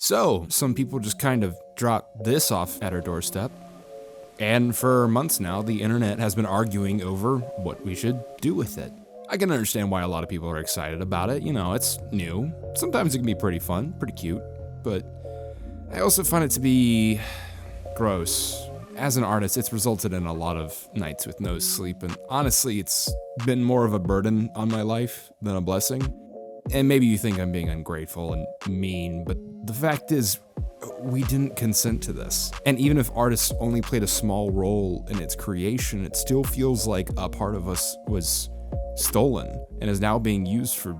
So, some people just kind of dropped this off at our doorstep. And for months now, the internet has been arguing over what we should do with it. I can understand why a lot of people are excited about it. You know, it's new. Sometimes it can be pretty fun, pretty cute. But I also find it to be gross. As an artist, it's resulted in a lot of nights with no sleep. And honestly, it's been more of a burden on my life than a blessing. And maybe you think I'm being ungrateful and mean, but the fact is, we didn't consent to this. And even if artists only played a small role in its creation, it still feels like a part of us was stolen and is now being used for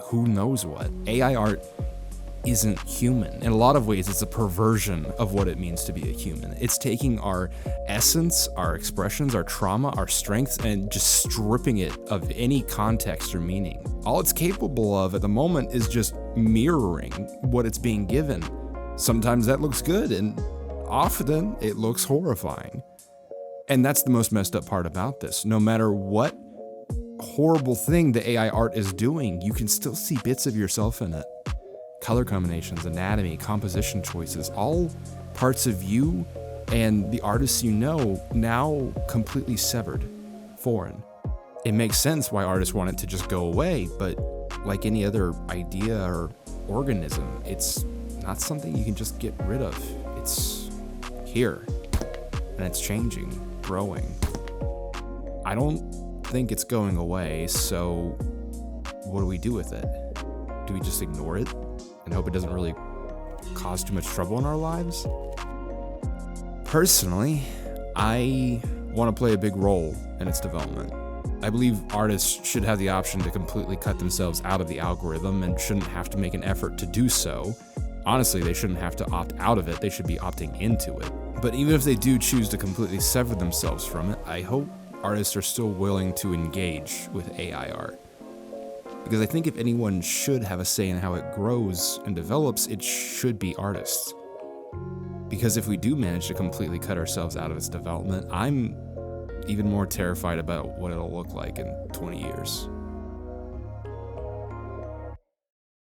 who knows what. AI art isn't human. In a lot of ways, it's a perversion of what it means to be a human. It's taking our essence, our expressions, our trauma, our strengths, and just stripping it of any context or meaning. All it's capable of at the moment is just mirroring what it's being given. Sometimes that looks good, and often it looks horrifying. And that's the most messed up part about this. No matter what horrible thing the AI art is doing, you can still see bits of yourself in it. Color combinations, anatomy, composition choices, all parts of you and the artists you know now completely severed, foreign. It makes sense why artists want it to just go away, but like any other idea or organism, it's not something you can just get rid of. It's here, and it's changing, growing. I don't think it's going away, so what do we do with it? Do we just ignore it and hope it doesn't really cause too much trouble in our lives? Personally, I want to play a big role in its development. I believe artists should have the option to completely cut themselves out of the algorithm and shouldn't have to make an effort to do so. Honestly, they shouldn't have to opt out of it, they should be opting into it. But even if they do choose to completely sever themselves from it, I hope artists are still willing to engage with AI art. Because I think if anyone should have a say in how it grows and develops, it should be artists. Because if we do manage to completely cut ourselves out of its development, I'm even more terrified about what it'll look like in 20 years.